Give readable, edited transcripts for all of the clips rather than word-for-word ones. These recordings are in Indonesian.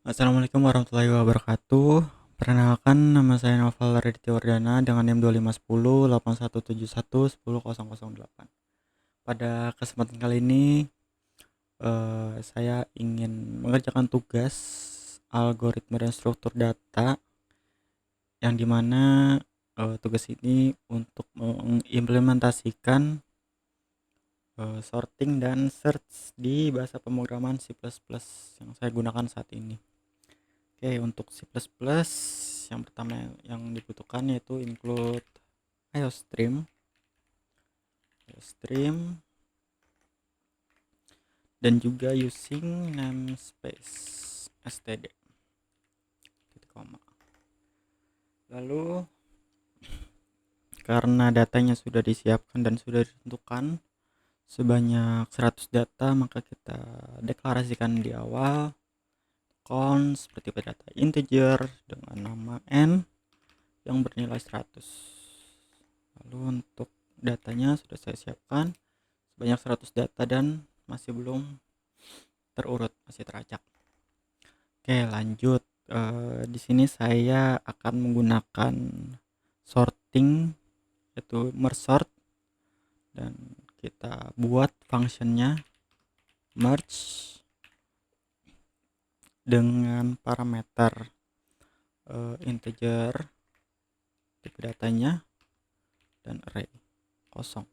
Assalamualaikum warahmatullahi wabarakatuh. Perkenalkan, nama saya Noval Raditya Wardana dengan NIM 251081711008. Pada kesempatan kali ini, saya ingin mengerjakan tugas algoritma dan struktur data, yang dimana tugas ini untuk mengimplementasikan sorting dan search di bahasa pemrograman C++ yang saya gunakan saat ini. Oke, untuk C++ yang pertama yang dibutuhkan yaitu include IOStream, dan juga using namespace std titik koma. Lalu karena datanya sudah disiapkan dan sudah ditentukan sebanyak 100 data, maka kita deklarasikan di awal const seperti data integer dengan nama n yang bernilai 100. Lalu untuk datanya sudah saya siapkan sebanyak 100 data dan masih belum terurut, masih teracak. Oke, lanjut. Di sini saya akan menggunakan sorting, yaitu merge sort, dan kita buat functionnya merge dengan parameter integer tipe datanya dan array kosong.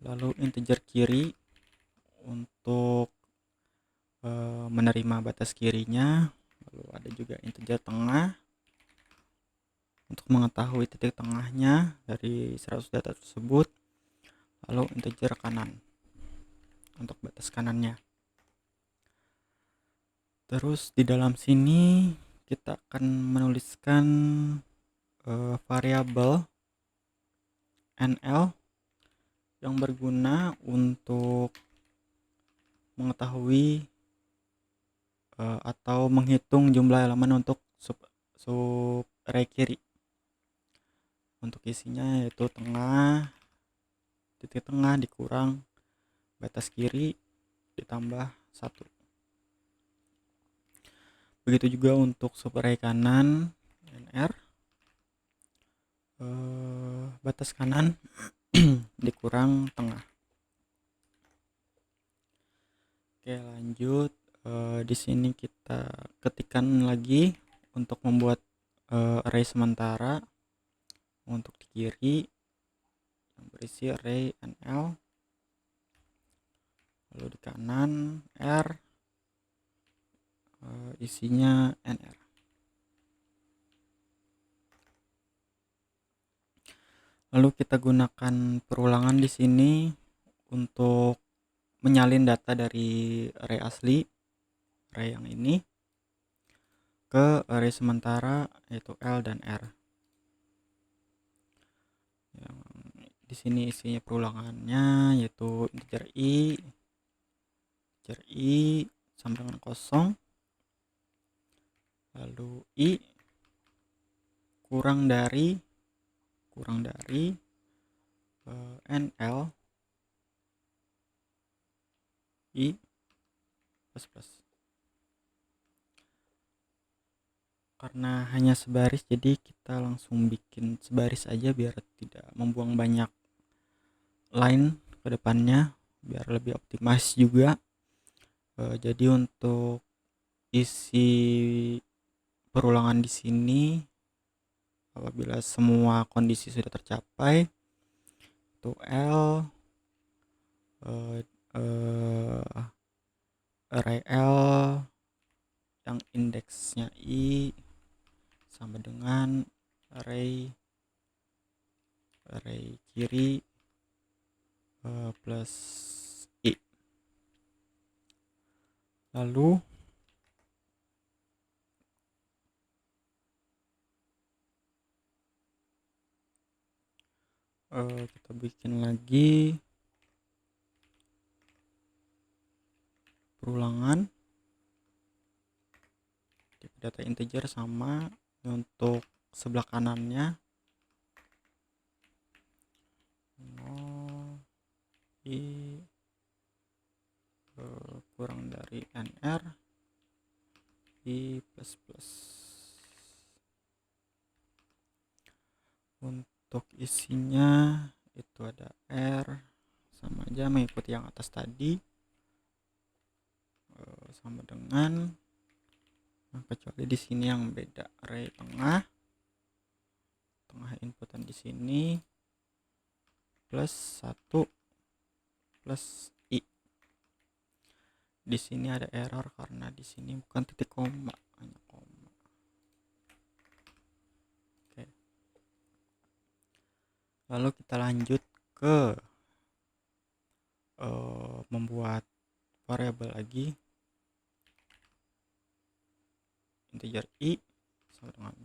Lalu integer kiri untuk menerima batas kirinya. Lalu ada juga integer tengah untuk mengetahui titik tengahnya dari 100 data tersebut. Lalu integer kanan untuk batas kanannya. Terus di dalam sini kita akan menuliskan variabel nl yang berguna untuk mengetahui atau menghitung jumlah elemen untuk sub array kiri. Untuk isinya yaitu tengah, titik tengah dikurang batas kiri ditambah 1. Begitu juga untuk sub array kanan nr, batas kanan dikurang tengah. Oke, lanjut. Di sini kita ketikkan lagi untuk membuat array sementara. Untuk di kiri yang berisi array nl, lalu di kanan r, isinya nr. Lalu kita gunakan perulangan di sini untuk menyalin data dari array asli, array yang ini, ke array sementara yaitu L dan R. Yang di sini isinya perulangannya yaitu integer i sama dengan kosong, lalu i kurang dari nl i plus plus. Karena hanya sebaris, jadi kita langsung bikin sebaris aja biar tidak membuang banyak line ke depannya, biar lebih optimis juga. Jadi untuk isi perulangan di sini, apabila semua kondisi sudah tercapai, itu L array L yang indeksnya i sama dengan array kiri plus i. Lalu kita bikin lagi perulangan tipe data integer sama. Untuk sebelah kanannya 0 i kurang dari nr i plus plus. Untuk isinya itu ada r, sama aja mengikuti yang atas tadi, sama dengan, kecuali di sini yang beda, array tengah inputan di sini plus 1 plus i. Di sini ada error karena di sini bukan titik koma, hanya koma. Oke. Lalu kita lanjut ke membuat variabel lagi, integer i sama dengan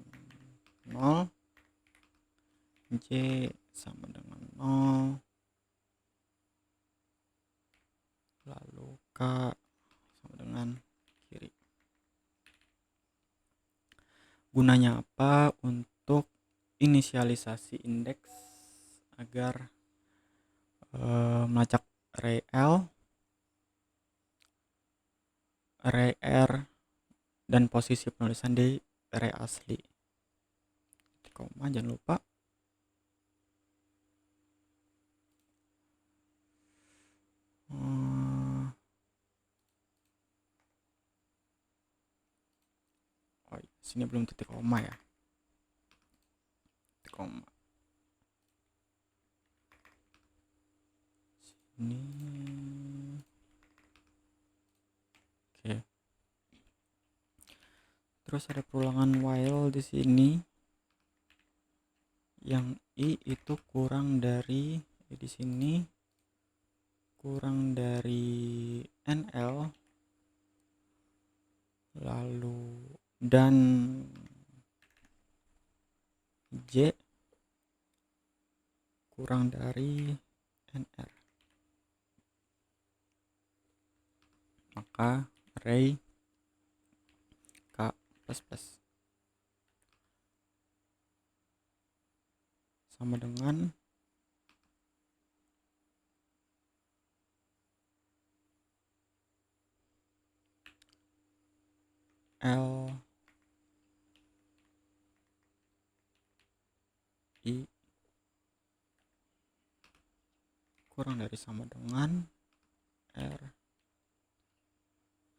0, j sama dengan 0, lalu k sama dengan kiri. Gunanya apa? Untuk inisialisasi indeks agar melacak array L, array R, dan posisi penulisan di array asli. Koma, jangan lupa. Oh, sini belum titik koma ya. Titik koma. Sini. Oke. Terus ada perulangan while di sini. Yang i itu kurang dari, di sini kurang dari nl, lalu dan j kurang dari nr, maka array k plus plus sama dengan L i kurang dari sama dengan r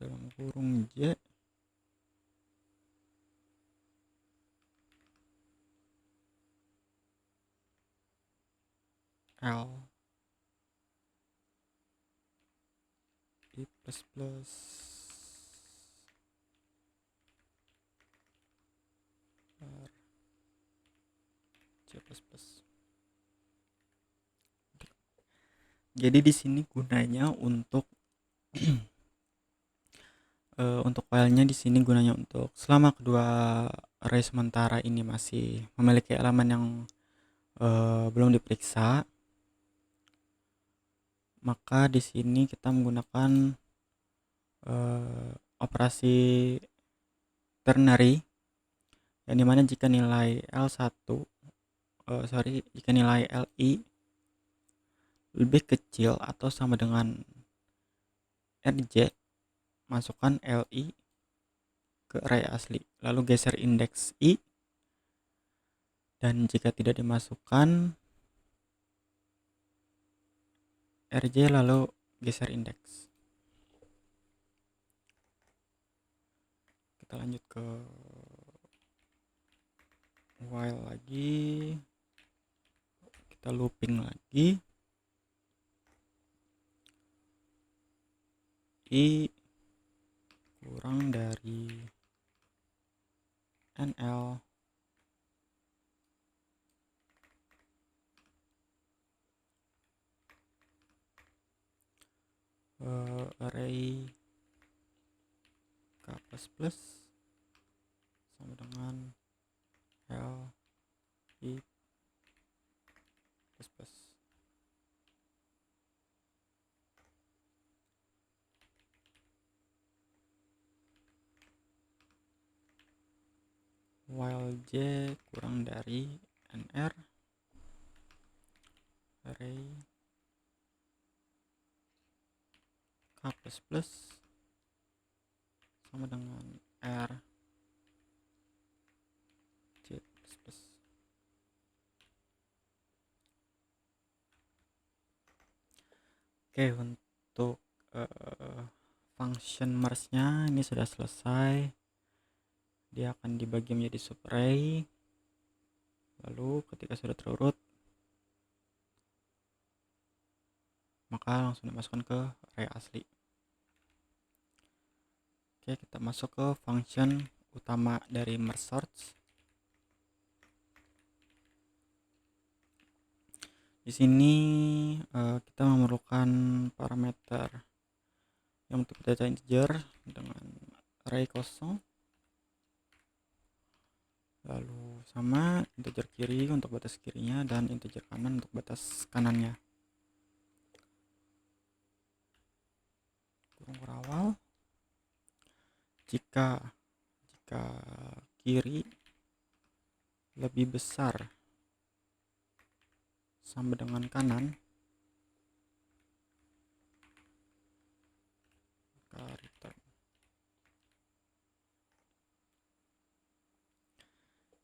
dalam kurung j L i plus plus r j plus plus. Jadi di sini gunanya untuk untuk filenya di sini gunanya untuk selama kedua array sementara ini masih memiliki elemen yang belum diperiksa, maka di sini kita menggunakan operasi ternary, yang dimana jika nilai jika nilai li lebih kecil atau sama dengan rj, masukkan li ke array asli, lalu geser indeks i, dan jika tidak dimasukkan rj lalu geser indeks. Kita lanjut ke while lagi, kita looping lagi, i kurang dari nl array k plus plus sama dengan l i plus plus. While j kurang dari nr array k plus plus sama dengan R C++. Oke, untuk function merge-nya ini sudah selesai. Dia akan dibagi menjadi subarray. Lalu ketika sudah terurut, maka langsung dimasukkan ke array asli. Oke, kita masuk ke function utama dari merge search. Di sini kita memerlukan parameter yang untuk data integer dengan array kosong, lalu sama integer kiri untuk batas kirinya dan integer kanan untuk batas kanannya. Kurung kurawal. Jika kiri lebih besar sama dengan kanan, maka return.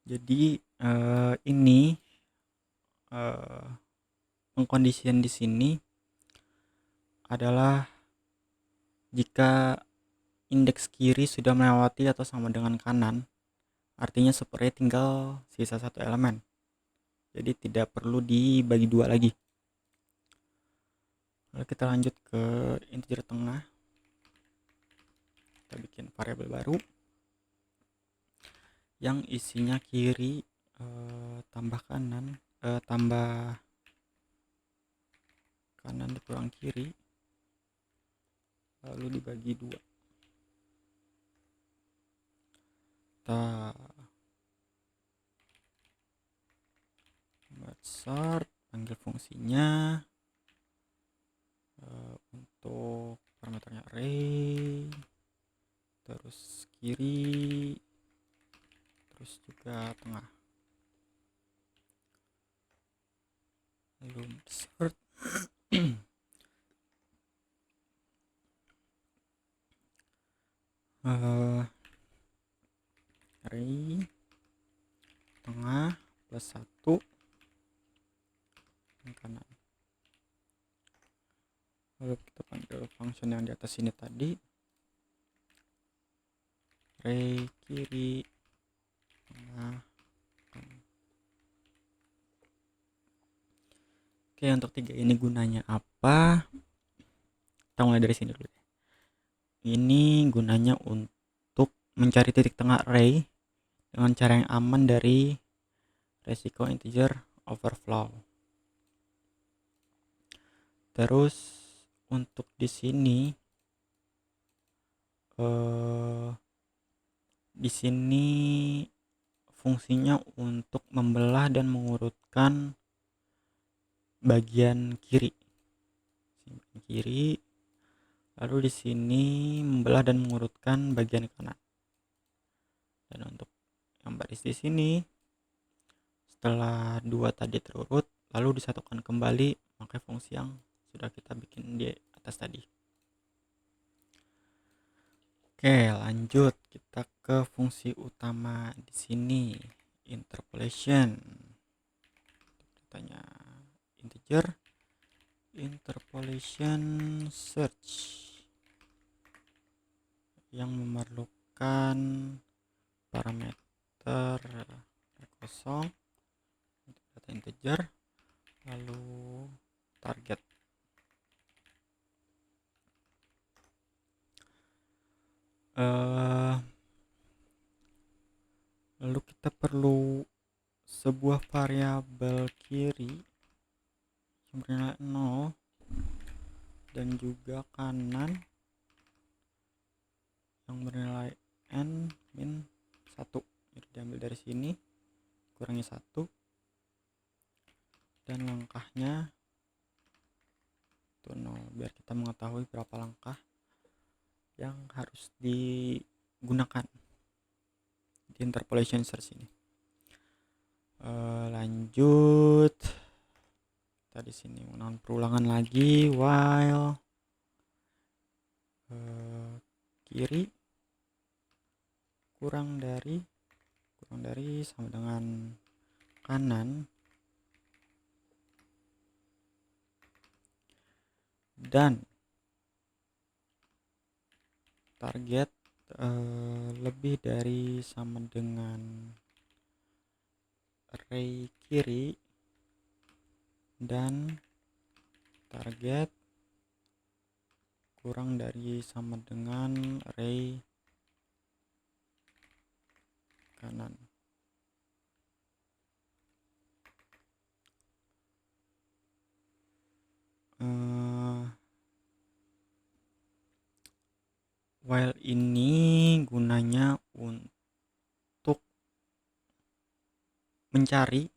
Jadi ini pengkondisian di sini adalah jika indeks kiri sudah melewati atau sama dengan kanan, artinya subarray tinggal sisa satu elemen. Jadi tidak perlu dibagi dua lagi. Lalu kita lanjut ke integer tengah. Kita bikin variabel baru yang isinya kiri tambah kanan dikurang kiri, lalu dibagi dua. Kita sort, panggil fungsinya untuk parameternya array, terus kiri, terus juga tengah. Lalu sort array tengah plus 1 dan kanan. Lalu kita panggil function yang di atas ini tadi, array kiri tengah kanan. Oke, untuk 3 ini gunanya apa? Kita mulai dari sini dulu. Ini gunanya untuk mencari titik tengah array dengan cara yang aman dari resiko integer overflow. Terus untuk di sini fungsinya untuk membelah dan mengurutkan bagian kiri. Lalu di sini membelah dan mengurutkan bagian kanan. Dan untuk yang baris di sini, setelah 2 tadi terurut lalu disatukan kembali, pakai fungsi yang sudah kita bikin di atas tadi. Oke, lanjut kita ke fungsi utama di sini, interpolation. Datanya integer, interpolation search yang memerlukan parameter kosong untuk data integer, lalu target. Lalu kita perlu sebuah variabel kiri yang bernilai 0 dan juga kanan yang bernilai n min 1. Jadi diambil dari sini, kurangi 1, dan langkahnya itu 0, biar kita mengetahui berapa langkah yang harus digunakan di interpolation search ini. Lanjut, kita di sini menggunakan perulangan lagi, while kiri kurang dari sama dengan kanan, dan target lebih dari sama dengan array kiri, dan target kurang dari sama dengan array kanan. While ini gunanya untuk mencari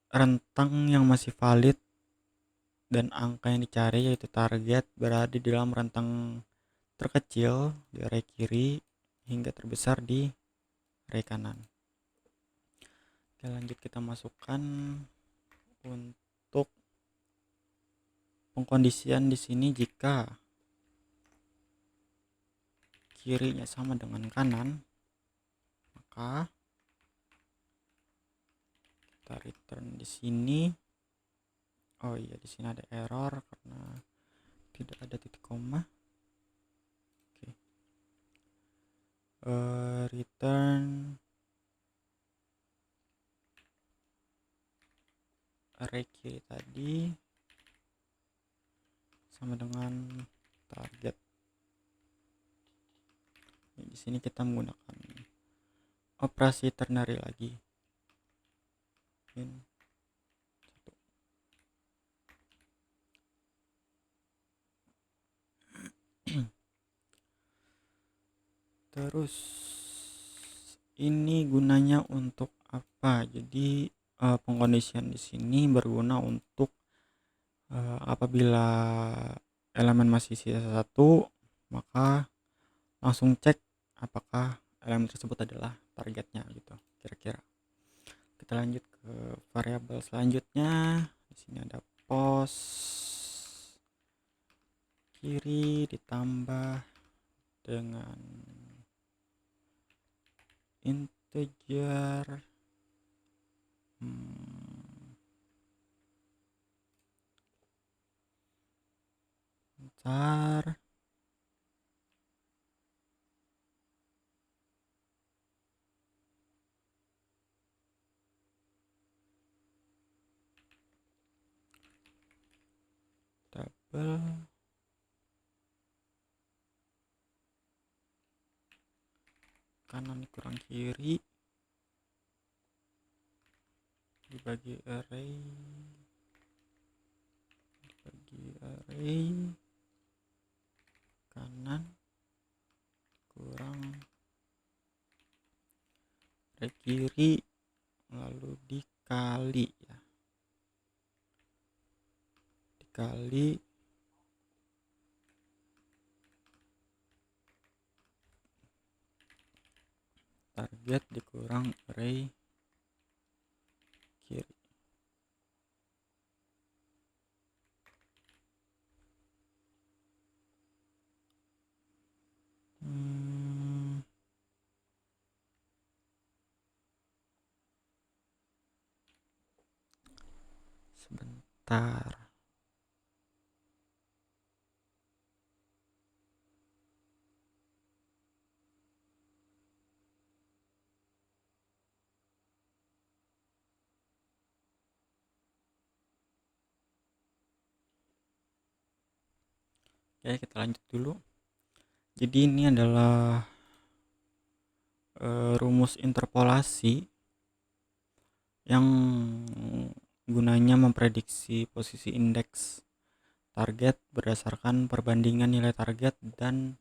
rentang yang masih valid dan angka yang dicari yaitu target berada di dalam rentang terkecil di array kiri hingga terbesar di array kanan. Oke, lanjut kita masukkan untuk pengkondisian di sini. Jika kirinya sama dengan kanan, maka kita return di sini. Oh iya, di sini ada error karena tidak ada titik koma. Oke. Return array kiri tadi sama dengan target. Di sini kita menggunakan operasi ternary lagi. Terus ini gunanya untuk apa? Jadi pengkondisian di sini berguna untuk apabila elemen masih sisa satu, maka langsung cek apakah elemen tersebut adalah targetnya gitu kira-kira. Kita lanjut ke variabel selanjutnya. Di sini ada pos kiri ditambah dengan integer bentar. Double kanan kurang kiri dibagi array kanan kurang array kiri, lalu dikali target dikurang array kiri. Sebentar. Oke, kita lanjut dulu. Jadi ini adalah rumus interpolasi yang gunanya memprediksi posisi indeks target berdasarkan perbandingan nilai target dan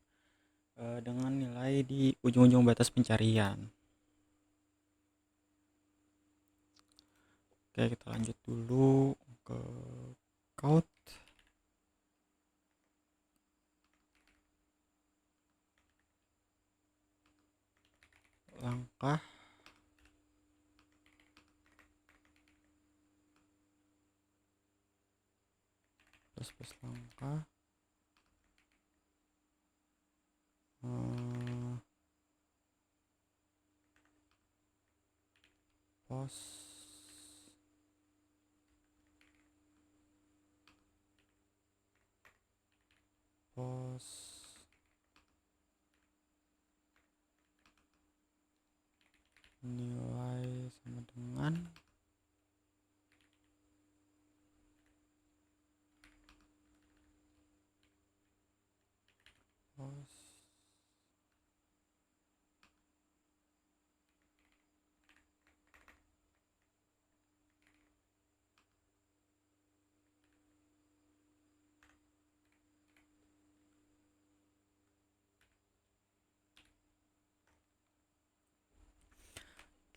dengan nilai di ujung-ujung batas pencarian. Oke, kita lanjut dulu ke code. Langkah plus langkah pos nilai sama dengan pos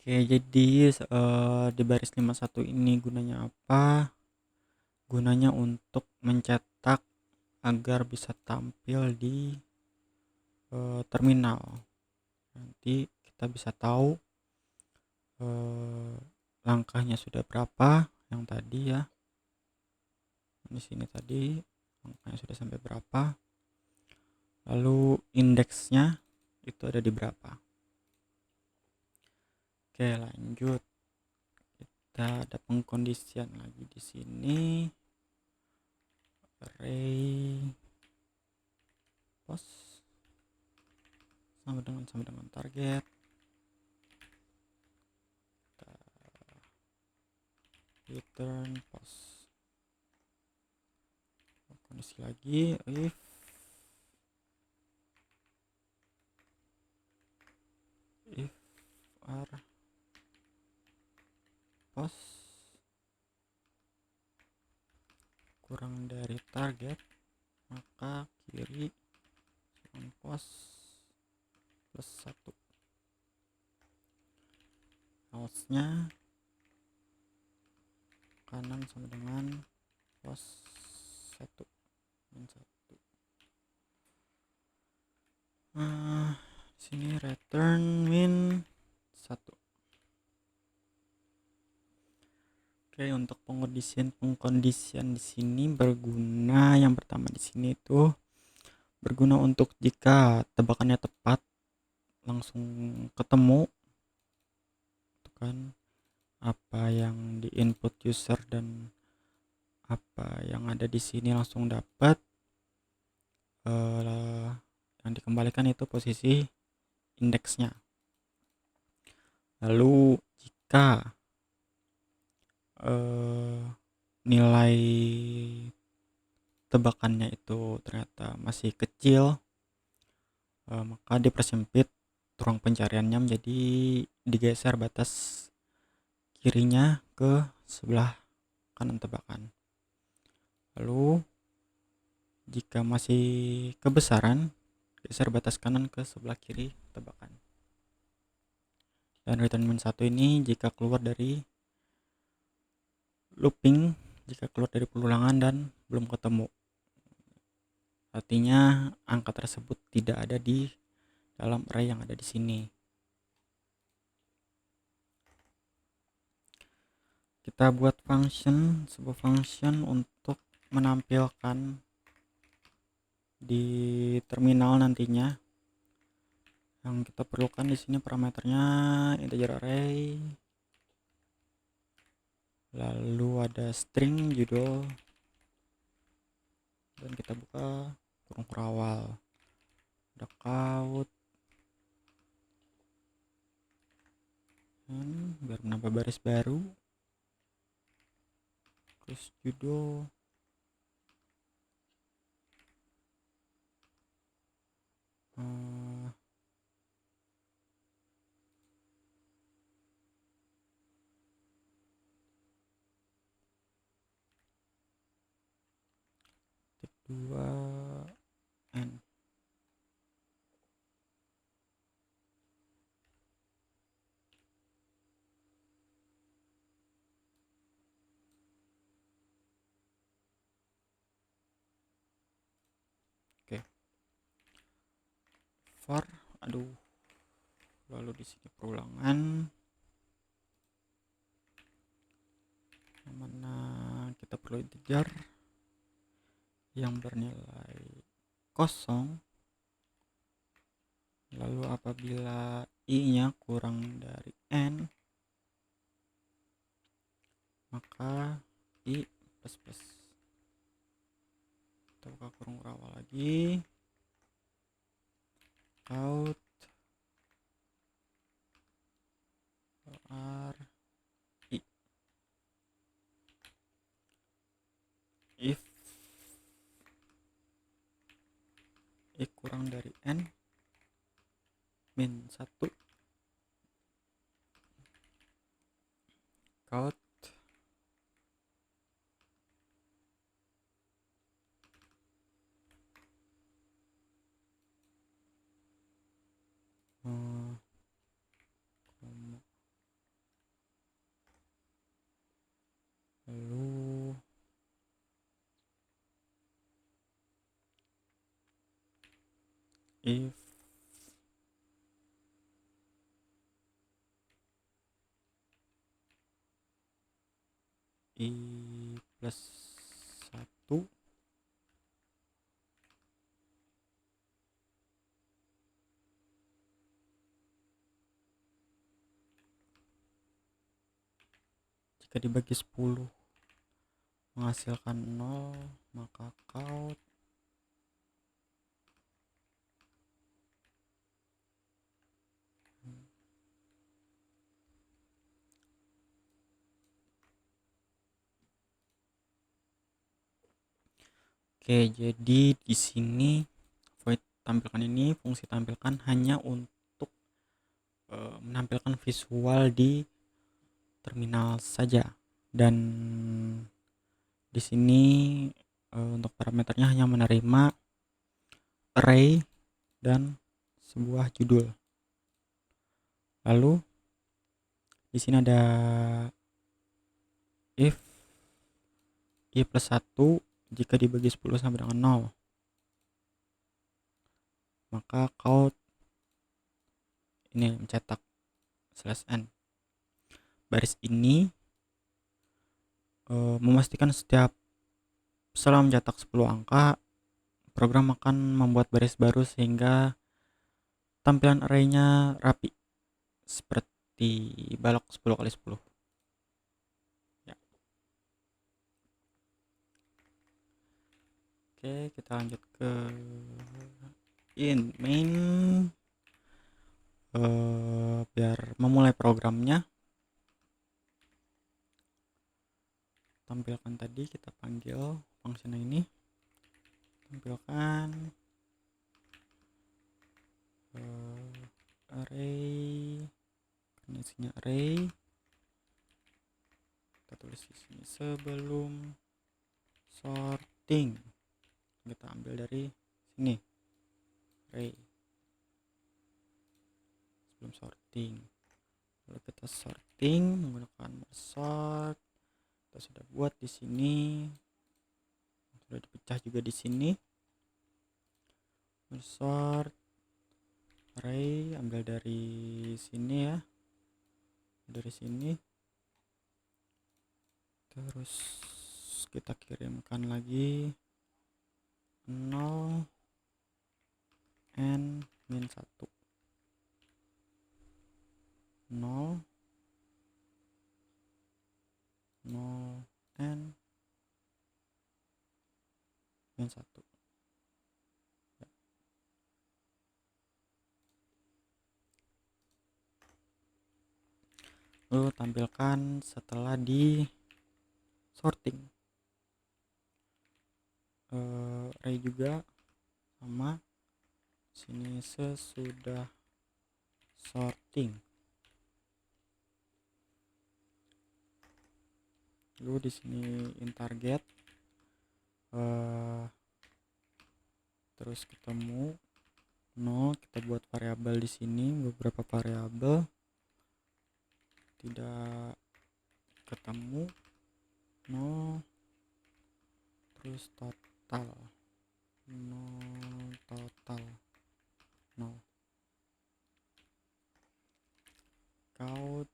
Oke, jadi di baris 51 ini gunanya apa? Gunanya untuk mencetak agar bisa tampil di terminal. Nanti kita bisa tahu langkahnya sudah berapa, yang tadi ya. Di sini tadi langkahnya sudah sampai berapa. Lalu indeksnya itu ada di berapa. Oke, lanjut. Kita ada pengkondisian lagi di sini. Array pos sama dengan target. Return pos. Kondisi lagi if r pos kurang dari target, maka kiri pos plus 1. Else-nya kanan sama dengan pos 1 min 1. Sini return min 1. Oke, untuk pengkondisian di sini berguna, yang pertama di sini itu berguna untuk jika tebakannya tepat langsung ketemu itu kan apa yang di input user dan apa yang ada di sini langsung dapat. Yang dikembalikan itu posisi indeksnya. Lalu jika nilai tebakannya itu ternyata masih kecil, maka dipersempit ruang pencariannya menjadi digeser batas kirinya ke sebelah kanan tebakan. Lalu jika masih kebesaran, geser batas kanan ke sebelah kiri tebakan. Dan return min 1 ini jika keluar dari looping, jika keluar dari pengulangan dan belum ketemu. Artinya angka tersebut tidak ada di dalam array yang ada di sini. Kita buat sebuah function untuk menampilkan di terminal nantinya. Yang kita perlukan di sini parameternya integer array, lalu ada string judul, dan kita buka kurung kurawal, ada count, biar menambah baris baru, terus judul, tik 2 n. Oke. For lalu di sini perulangan yang mana kita perlu integer yang bernilai 0. Lalu apabila i nya kurang dari n, maka I plus plus. Kita buka kurung rawa lagi, out R I. If I kurang dari N min 1, count lalu if I plus 1 jika dibagi 10 menghasilkan 0, maka count Oke, jadi di sini void tampilkan ini, fungsi tampilkan hanya untuk menampilkan visual di terminal saja, dan di sini untuk parameternya hanya menerima array dan sebuah judul. Lalu di sini ada if I plus 1 jika dibagi 10 sama dengan 0, maka count ini mencetak /n. Baris ini memastikan setelah mencetak 10 angka, program akan membuat baris baru sehingga tampilan arraynya rapi seperti balok 10 kali 10 ya. Oke, kita lanjut ke main. Biar memulai programnya, tampilkan tadi, kita panggil function ini, tampilkan array, karena isinya array, kita tulis di sini sebelum sorting, kita ambil dari sini array sebelum sorting, lalu kita sorting menggunakan sort. Kita sudah buat di sini, sudah dipecah juga di sini. Sort array, ambil dari sini ya, dari sini, terus kita kirimkan lagi 0 n min 1, 0 n min 1. Lalu tampilkan setelah di sorting, array juga sama sini sesudah sorting. Lalu di sini in target, terus ketemu 0, kita buat variabel di sini, beberapa variabel, tidak ketemu 0, terus total 0, total 0, count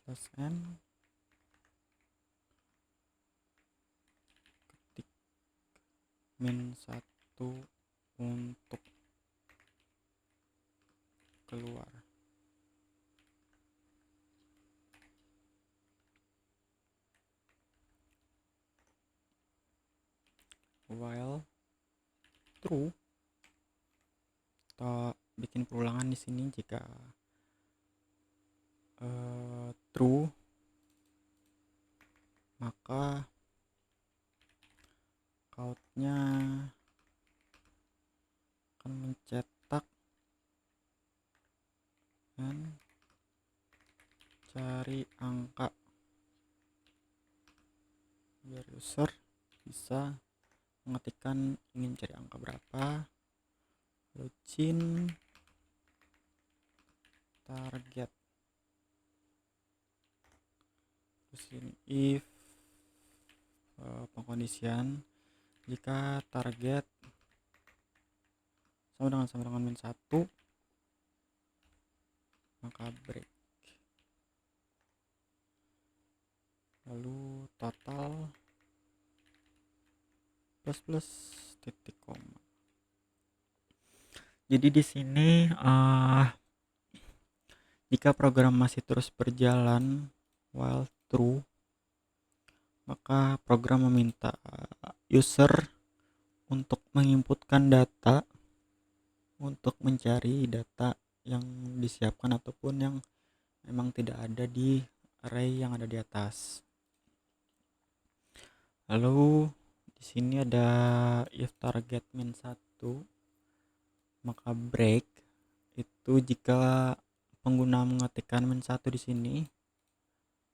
/n, ketik min 1 untuk keluar. While true, atau bikin perulangan di sini jika true, maka countnya akan mencetak dan cari angka biar user bisa mengetikkan ingin cari angka berapa, login target. Terus ini if pengkondisian jika target sama dengan min 1, maka break. Lalu total plus titik koma. Jadi di sini jika program masih terus berjalan while true, maka program meminta user untuk menginputkan data untuk mencari data yang disiapkan ataupun yang memang tidak ada di array yang ada di atas. Lalu di sini ada if target min 1, maka break itu jika pengguna mengetikkan min 1 di sini,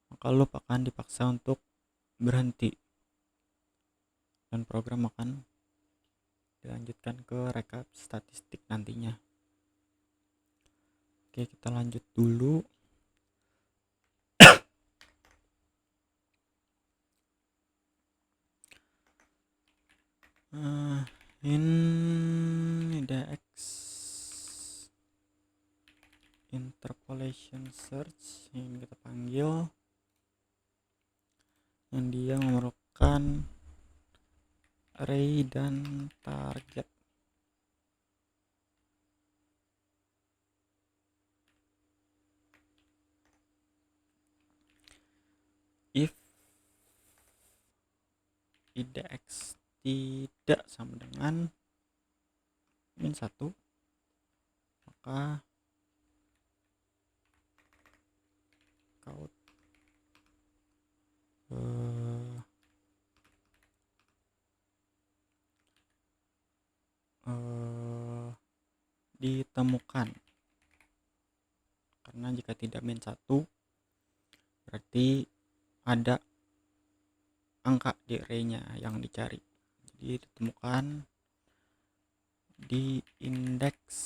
maka loop akan dipaksa untuk berhenti dan program akan dilanjutkan ke rekap statistik nantinya. Oke, kita lanjut dulu. In the interpolation search yang kita panggil, yang dia memerlukan array dan target. If IDX tidak sama dengan min 1, maka count ditemukan, karena jika tidak min 1 berarti ada angka di array-nya yang dicari. Jadi ditemukan di indeks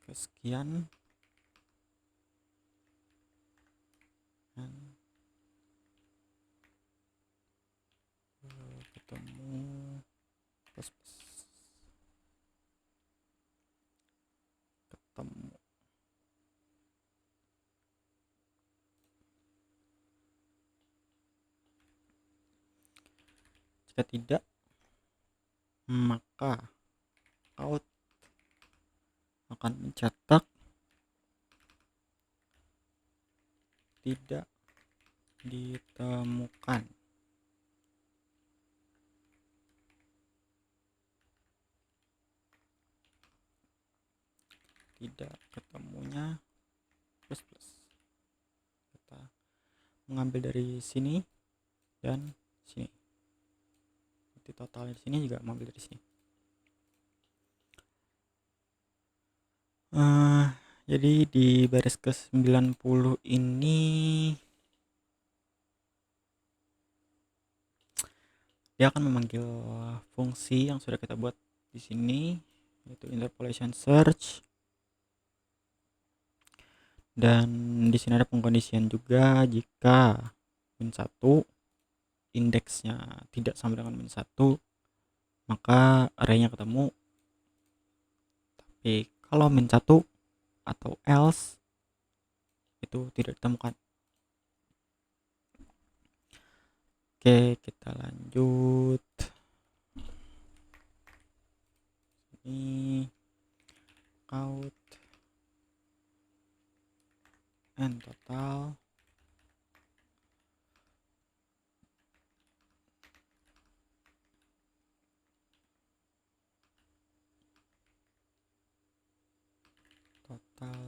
kesekian dan ketemu ketemu. Jika tidak, maka out akan mencetak tidak ditemukan. Tidak ketemunya plus. Kita mengambil dari sini dan sini. Nanti totalnya di sini juga mengambil dari sini. Jadi di baris ke-90 ini dia akan memanggil fungsi yang sudah kita buat di sini, yaitu interpolation search. Dan di sini ada pengkondisian juga jika min 1 indeksnya tidak sama dengan min 1, maka array-nya ketemu. Tapi kalau min 1 atau else itu tidak ditemukan. Oke, Oke, kita lanjut. Ini out and total. Total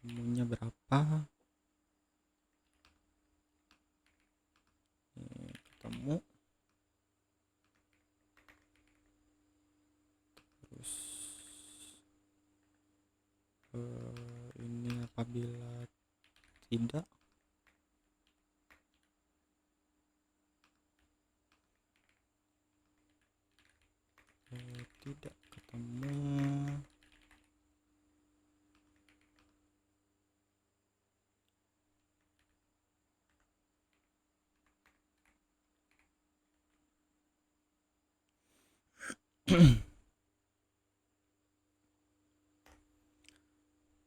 ketemunya berapa? Ini ketemu. Terus ini apabila tidak, tidak ketemu,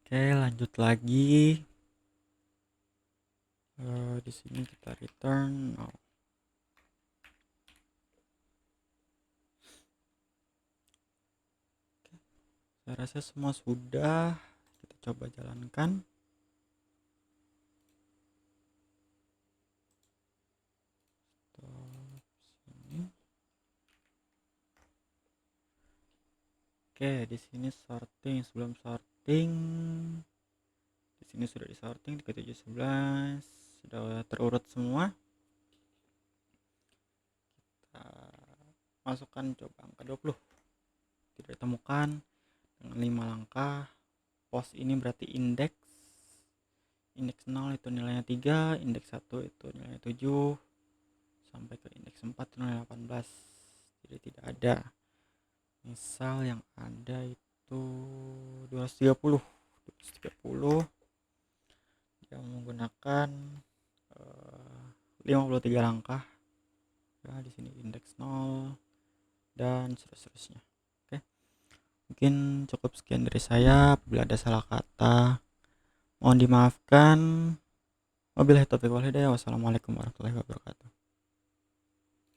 oke, lanjut lagi. Di sini kita return no. Saya rasa semua sudah. Kita coba jalankan. Stop sini. Oke, di sini sorting. Sebelum sorting, di sini sudah disorting 3711, sudah terurut semua. Kita masukkan coba angka 20. Tidak ditemukan dengan 5 langkah. Pos ini berarti indeks 0 itu nilainya 3, indeks 1 itu nilainya 7, sampai ke indeks 4 itu nilainya 18. Jadi tidak ada. Misal yang ada itu 230 dia menggunakan 53 langkah ya. Di sini indeks 0 dan seterusnya. Oke, mungkin cukup sekian dari saya. Apabila ada salah kata mohon dimaafkan. Wabillahi taufiq wal hidayah. Wassalamualaikum warahmatullahi wabarakatuh.